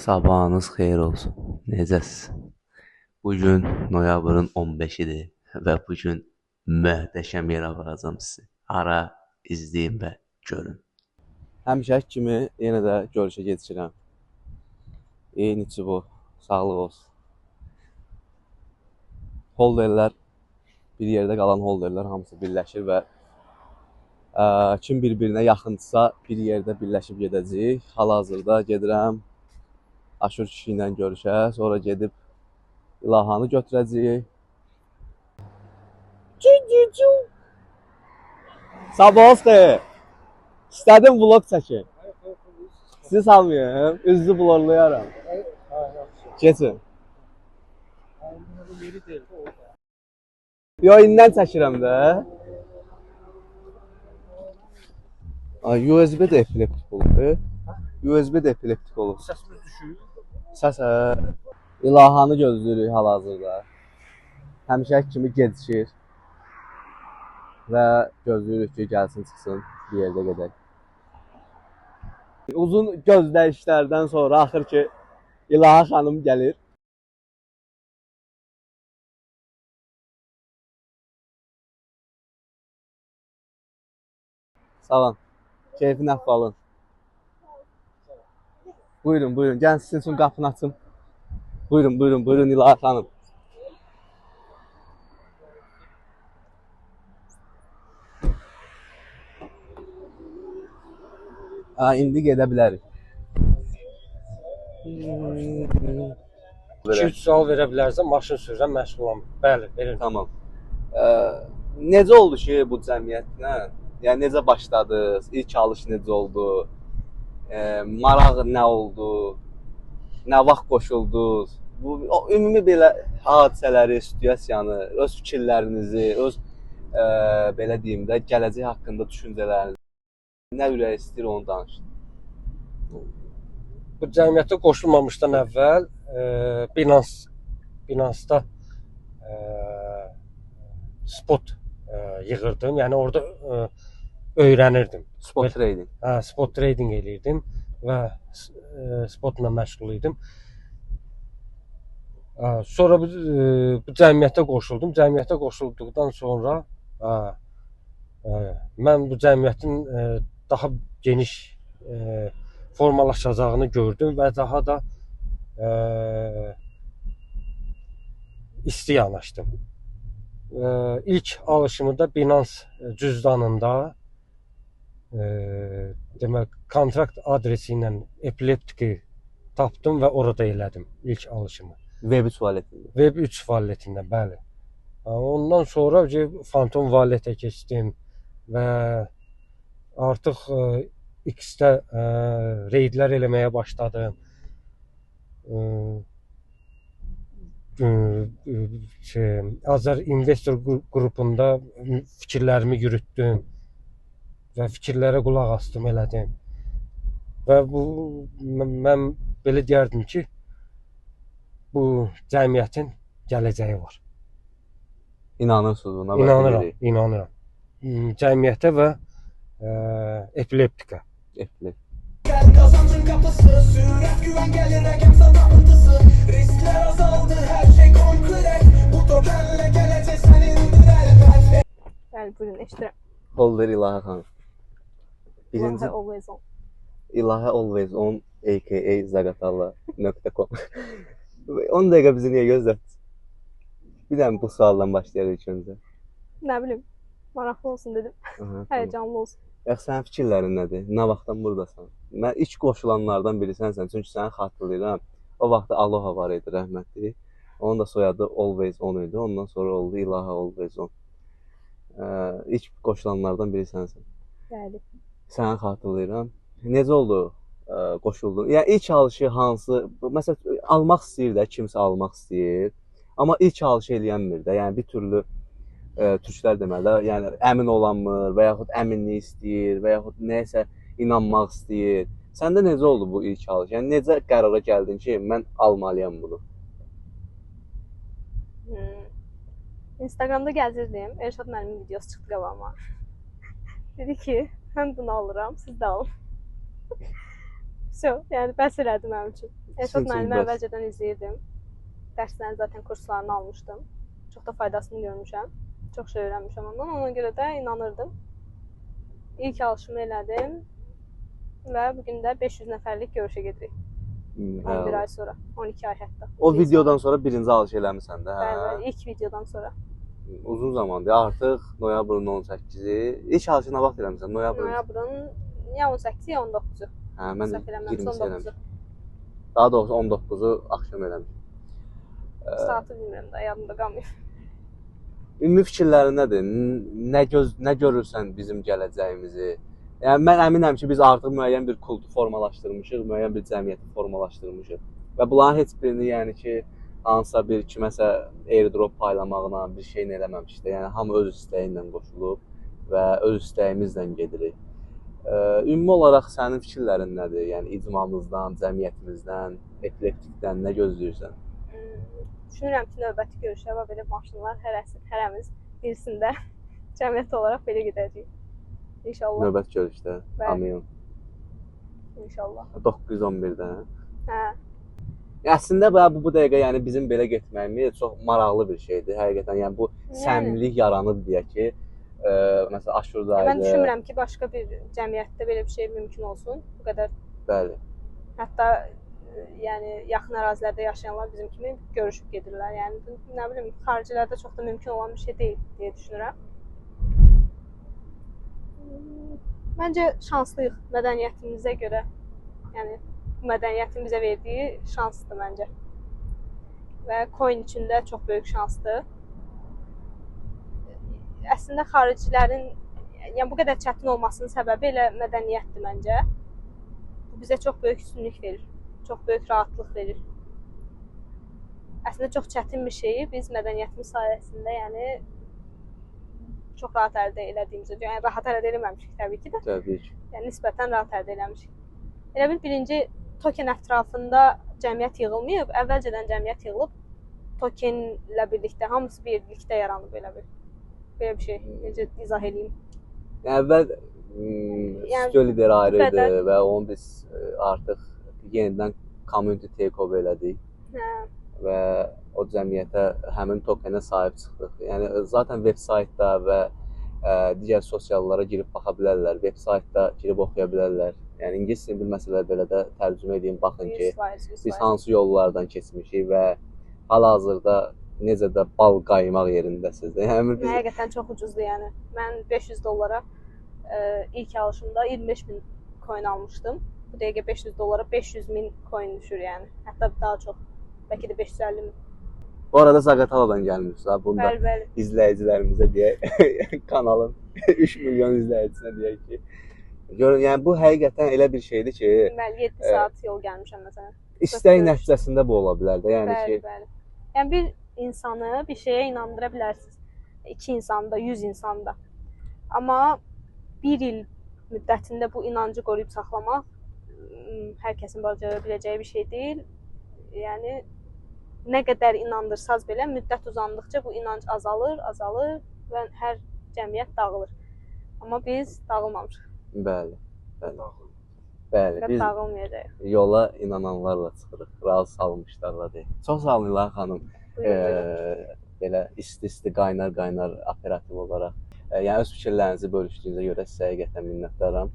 Sabahınız xeyir olsun. Necəsiz? Bugün noyabrın 15-idir və bugün möhtəşəm yer aparacağım sizi. Ara, izləyin və görün. Həmişəki kimi yenə də görüşə gedişirəm. Eynici bu, sağlıq olsun. Holderlər, bir yerdə qalan holderlər hamısı birləşir və kim bir-birinə yaxındırsa bir yerdə birləşib gedəcəyik. Hal-hazırda gedirəm Aşur kişi ilə görüşə, sonra gedib İlahanı götürəcəyik. Sabahınız xeyir. İstədim vlog çəkin. Sizi salmayayım, üzlü blorlayaram. Keçin. Yo, indən çəkirəm də. USB də epileptik olur. USB də epileptik olur. Səsimiz düşür. Səs İlahanı gözləyirik hal-hazırda. Həmişəki kimi gedişir. Və gözləyirik ki, gəlsin, çıxsın, bir yerdə gedək. Uzun gözləyişlərdən sonra axır ki, İlaha xanım gəlir. Salam. Keyfin əhvalın. Buyurun, buyurun. Gəlin sizin üçün qapını açım. Buyurun, buyurun, buyurun İlaha xanım. İndi gedə bilərik. 2-3 sual verə bilərsən, maşın sürürəm, məşğulam. Bəli, verin. Tamam. Necə oldu ki, bu cəmiyyətlə? Yəni, necə başladınız? İlk alış necə oldu? Maraq nə oldu? Nə vaxt qoşuldunuz? Ümumi belə hadisələri, situasiyanı, öz fikirlərinizi, öz belə deyim də, gələcək haqqında düşüncələrinizi, nə ürək istəyir onu danışın. Bu cəmiyyətə qoşulmamışdan əvvəl Binance-da spot yığırdım. Yəni orada öyrənirdim. Spot trading. Hə, spot trading eləyirdim və spotla məşğul idim. Sonra bu cəmiyyətə qoşuldum. Cəmiyyətə qoşulduqdan sonra mən bu cəmiyyətin daha geniş formalaşacağını gördüm və daha da isti yanaşdım. İlk alışımı da Binance cüzdanında demək, kontrakt adresi ilə epileptiki tapdım və orada elədim ilk alışımı. Web3 valletində. Web3 valletində, bəli. Ondan sonra Phantom Wallet-ə keçdim və artıq X-də reydlər eləməyə başladım. Azər investor qrupunda fikirlərimi yürütdüm və fikirlərə qulaq asdım, elədim. Və mən belə deyərdim ki, bu cəmiyyətin gələcəyi var. İnanırsınız buna? İnanıram, inanıram. Cəmiyyətə və epileptika. Gel kazancın kapısı, sürət güvən gəlir, rəqəm sanatıntısı. Risklər azaldı, hər şey konkret. Bu tokenlə gələcək sənindir əlbət. Bəli, buyurun, eşidirəm. Holder İlaha xanım. İlaha always on. İlaha always on, a.k.a. zagatalla.com. 10 dəqiqə bizi niyə gözlətdiniz? Bir dənə bu sualdan başlayarıq ilk öncə. Nə bilim, maraqlı olsun dedim. Həyəcanlı olsun. Yaxşı, sənin fikirlərin nədir? Nə vaxtdan buradasan? Mən ilk qoşulanlardan birisənsən, çünki səni xatırlayıram. O vaxtda Aloha var idi, rəhmətli. Onun da soyadı Always On idi. Ondan sonra oldu İlaha Always On. İlk qoşulanlardan birisənsən. Bəli. Səni xatırlayıram. Necə oldu qoşuldun? Yəni ilk alışı hansı? Məsələn, almaq istəyir də, kimsə almaq istəyir. Amma ilk alışı eləyənmir də. Yəni bir türlü türklər deməli, yəni əmin olanmır və yaxud əminlik istəyir və yaxud nəyəsə inanmaq istəyir. Səndə necə oldu bu ilk alış? Yəni necə qərara gəldin ki, mən almalıyam bunu? Instagramda gəzirdim. Elşad müəllimin videosu çıxdı qabağıma. Dedi ki, mən bunu alıram, siz də alın. Yəni bəs elədi mənim üçün. Elşad müəllimi əvvəlcədən izləyirdim. Dərslərin zaten kurslarını almışdım. Çox da faydasını görmüşəm. Çox şey öyrənmişəm ondan. Ona görə də inanırdım. İlk alışımı elədim və bugün də 500 nəfərlik görüşə gedirik. 11 ay sonra, 12 ay hətta. O videodan sonra birinci alış eləmisən də, hə? Bəli, ilk videodan sonra. Uzun zamandır. Artıq noyabrın 18-i. İlk alışına vaxt eləmisən, noyabrın. Noyabrın ya 18-i ya 19-u. Hə, mən Səhv eləmirəmsə 20-si 19-u. eləmişəm. Daha doğrusu 19-u axşam eləmişəm. Saatı bilmirəm də, yadımda qalmıyor. Ümumi fikirlərin nədir? Nə görürsən bizim gələcəyimizi? Yəni mən əminəm ki, biz artıq müəyyən bir kultu formalaşdırmışıq, müəyyən bir cəmiyyəti formalaşdırmışıq. Və bunların heç birini, yəni ki, hansısa bir kiməsə airdrop paylamağına bir şey eləməmişdi. Yəni hamı öz istəyi ilə qoşulub və öz istəyimizlə gedirik. Ümumi olaraq sənin fikirlərin nədir? Yəni icmamızdan, cəmiyyətimizdən, eklektikdən nə gözləyirsən? Düşünürəm ki, növbəti görüşə və belə maşınlar hərəmiz birisində cəmiyyət olaraq belə gedəcəyik. İnşallah. Növbəti görüşdə. Amin. İnşallah. 911-də. Hə. Əslində bu dəqiqə yəni bizim belə getməyimiz çox maraqlı bir şeydir. Həqiqətən yəni bu səmimilik yaranıb deyək ki, məsələn Aşurdaydı. Mən düşünmürəm ki, başqa bir cəmiyyətdə belə bir şey mümkün olsun. Bu qədər. Bəli. Hətta yəni yaxın ərazilərdə yaşayanlar bizim kimi görüşüb gedirlər. Yəni nə bilim, xaricilərdə çox da mümkün olan bir şey deyil deyə düşünürəm. Məncə şanslıyıq mədəniyyətimizə görə. Yəni mədəniyyətin bizə verdiyi şansdır məncə. Və coin üçün də çox böyük şansdır. Əslində xaricilərin yəni bu qədər çətin olmasının səbəbi elə mədəniyyətdir məncə. Bu bizə çox böyük üstünlük verir. Çox böyük rahatlıq verir. Əslində çox çətin bir şeyi biz mədəniyyətimiz sayəsində yəni çox rahat əldə elədiyimizi, yəni rahat əldə eləməmişik təbii ki də. Təbii ki. Yəni nisbətən rahat əldə eləmişik. Elə bil birinci token ətrafında cəmiyyət yığılmayıb, əvvəlcədən cəmiyyət yığılıb tokenlə birlikdə hamısı birlikdə yaranıb elə bil. Belə bir şey, necə izah edeyim? Əvvəl stüdyo lideri ayrı idi və onu biz artıq yenidən community takeover elədik. Hə. Və o cəmiyyətə həmin tokenə sahib çıxdıq. Yəni zaten veb-saytda və digər sosiallara girib baxa bilərlər, veb-saytda girib oxuya bilərlər. Yəni ingilis dilini bilməsələr belə də tərcümə edeyim, baxın ki, biz hansı yollardan keçmişik və hal-hazırda necə də bal qaymaq yerindəsiz. Yəni biz həqiqətən çox ucuzdur yəni. Mən 500 dollara ilk alışımda 25.000 coin almışdım. Bu dəqiqə 500 dollara 500.000 coin düşür yəni. Hətta daha çox. Bəlkə də 550.000. Bu arada Zaqataladan gəlmişsiniz. Bunu da Bəli. izləyicilərimizə deyək, kanalın 3 milyon izləyicisine deyək ki. Görün, yəni bu həqiqətən elə bir şeydir ki, Bəli, 7 saat yol gəlmişəm məsələn. İstək nəticəsində bu ola bilər də, yəni ki. Bəli. Yəni bir insanı bir şeyə inandıra bilərsiniz. 2 insanda, 100 insanda. Amma 1 il müddətində bu inancı qoruyub saxlamaq hər kəsin bacara biləcəyi bir şey deyil. Yəni nə qədər inandırsaz belə müddət uzandıqca bu inanc azalır və hər cəmiyyət dağılır. Amma biz dağılmamışıq. Bəli. Biz dağılmayacağıq. Yola inananlarla çıxırıq, razı salmışlarla deyək. Çox sağ olun İlhan xanım. Belə isti qaynar operativ olaraq. Yəni öz fikirlərinizi bölüşdüyünüzə görə sizə həqiqətən minnətdaram.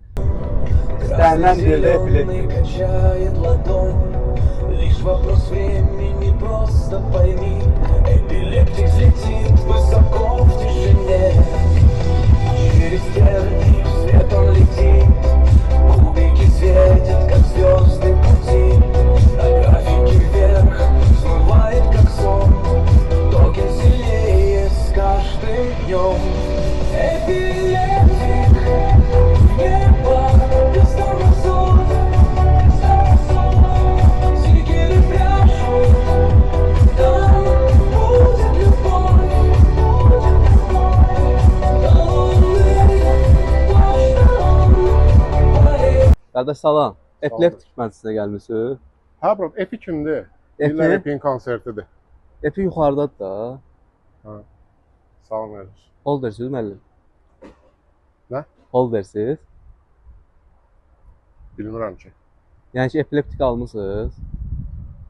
İstənilən yerdə Лишь вопрос времени, просто пойми. Эпилептик взлетит высоко в тишине. Через тернии в свет он летит. Кубики светят, как звезды пути. А графики вверх смывает, как сон. Токен сильнее с каждым днем. Эпилептик в небо без тормозов. Qardaş salam. Epileptik məclisinə gəlmisiniz? Hə, bro, Epi kimdir? Epi? Deyirlər Epin konsertidir. Epi yuxarıdadır da. Salam verir. Holdersiniz müəllim? Nə? Holdersiniz? Bilmirəm ki. Yəni ki, epileptik almısınız?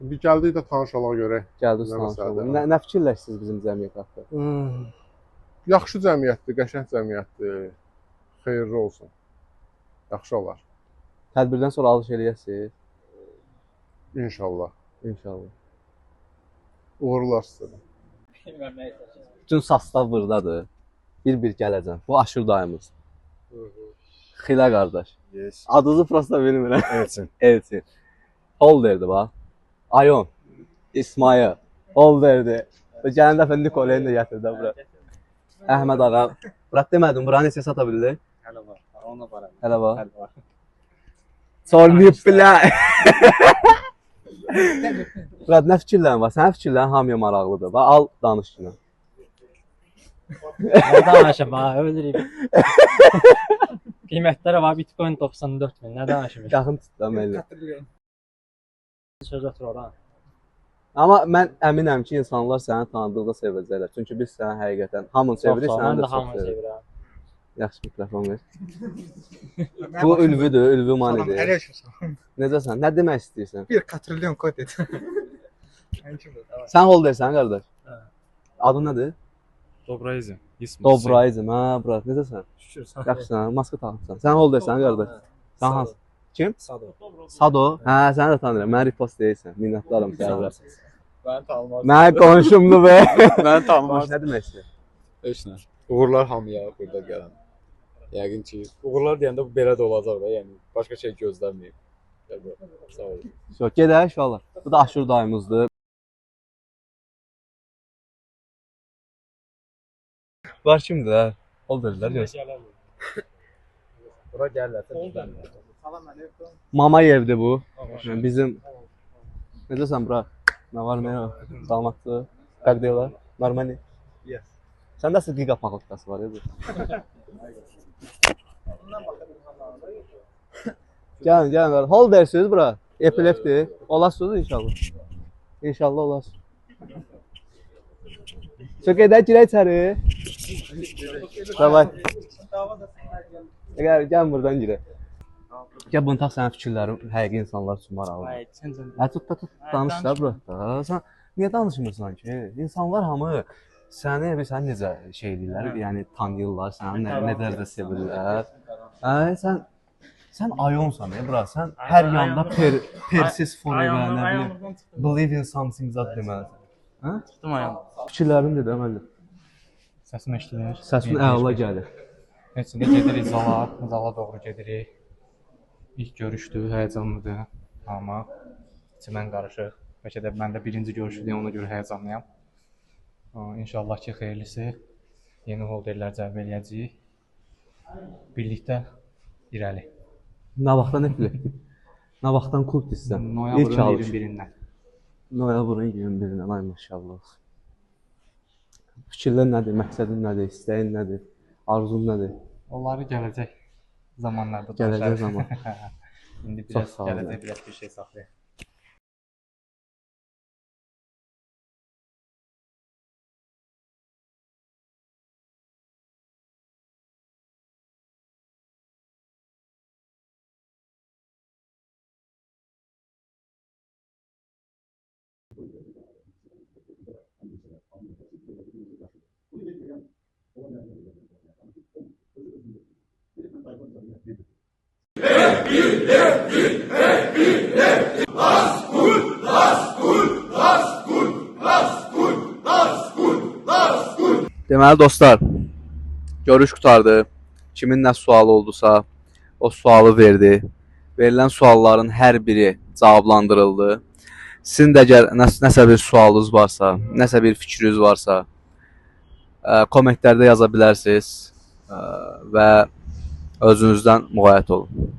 Bir gəldik də tanış olaq görək. Gəldiniz Nə tanış məsələdir? olun. Nə fikirləşirsiniz bizim cəmiyyət haqqında? Yaxşı cəmiyyətdir, qəşəng cəmiyyətdir. Xeyirli olsun. Yaxşı olar. Tədbirdən sonra alış eləyəsiniz? İnşallah. İnşallah. Uğurlar sizə. Bütün sastav buradadır. Bir-bir gələcəm. Bu Aşur dayımız. Xilə qardaş. Yes. Adınızı prosta bilmirəm. Elçin. Elçin. Holderdir bax. Ayon. İsmail. Holderdir. Və gələn dəfə Nikolayını da gətirdi bura. Əhməd ağa. Bırak demədim, bura neçə sata bildi? Hələ var. Ona var. Hələ var. Hələ var. Sormayıb bilə. Bırak, nə fikirlərin var? Sənin fikirlərin hamıya maraqlıdır. Bax, al danış ki. Nə danışım ha, ölürük. Qiymətləri var, Bitcoin 94 min, nə danışım? Yaxın tut da müəllim. Söz otur ora. Amma mən əminəm ki, insanlar səni tanıdıqda sevəcəklər. Çünki biz səni həqiqətən hamını sevirik, Mən səni də də çox hamını sevirik. sevirəm. Yaxşı mikrofon ver. Bu Ülvüdür, Ülvü Manidir. Necəsən? Nə demək istəyirsən? 1 katrilyon kod et. Sən holdersən, qardaş? Hə. Adın nədir? Добраизм. Dobraizm, hə, brat, necəsən? Şükür sən. Yaxşısan, maska taxırsan. Sən holdersən, qardaş? Sən hansı? Kim? Sado. Sado? Hə, səni də tanıyıram. Mən repost deyilsən. Minnətdaram sənə. Məni tanımaz. Mən qonşumdur be. Məni tanımaz. Nə demək istəyirsən? Heç nə. Uğurlar hamıya burada gələn. Yəqin ki, uğurlar deyəndə bu belə də olacaq da, yəni başqa şey gözləməyib. Sağ olun. Yox, gedək inşallah. Bu da Aşur dayımızdır. Var kimdir hə? Holderlər göz. Bura gəlirlər. Mama evdir bu. Yəni bizim necəsən bura? Nə var, nə yox? Salamatçı. Как дела? Нормально? Yes. Səndə də giga paxotkası var ya bu. Gəlin, gəlin. Holdersiniz bura. Epileptik. Olasınız inşallah. İnşallah olasınız. Çok edək girək içəri. Davay. Gəl buradan girək. Gəl bunu tax sənin fikirlərin həqiqi insanlar üçün maraqlıdır. Hə, tut, danış da bura. Sən niyə danışmırsan ki? İnsanlar hamı səni necə şey edirlər, yəni tanıyırlar, səni nə dərəcədə sevirlər. Hə, sən ayonsan, bura. Sən hər yanda persis forever, nə bilim, believe in something zad deməlisən. Hə? Tutdum ayağımı. Fikirlərim dedə müəllim. Səsim eşidilir. Səsin əla gəlir. Heç nə gedirik zala doğru gedirik. İlk görüşdü, həyəcanlıdır. Amma içimən qarışıq. Bəlkə də məndə birinci görüşdür, ona görə həyəcanlıyam. İnşallah ki, xeyirlisi. Yeni holderlər cəlb eləyəcəyik. Birlikdə irəli. Nə vaxtdan epileptik? Nə vaxtdan kultistsən? Noyabrın 21-dən. Noyabrın 21-dən, ay maşallah. Fikirlər nədir, məqsədin nədir, istəyin nədir, arzun nədir? Onları gələcək zamanlarda Gələcək zaman. İndi Çox biraz sağ olun. gələcək biraz bir şey saxlayaq. Deməli dostlar, görüş qurtardı. Kimin nə sualı oldusa, o sualı verdi. Verilən sualların hər biri cavablandırıldı. Sizin də əgər nəsə bir sualınız varsa, nəsə bir fikriniz varsa, kommentlərdə yaza bilərsiniz və özünüzdən müğayət olun.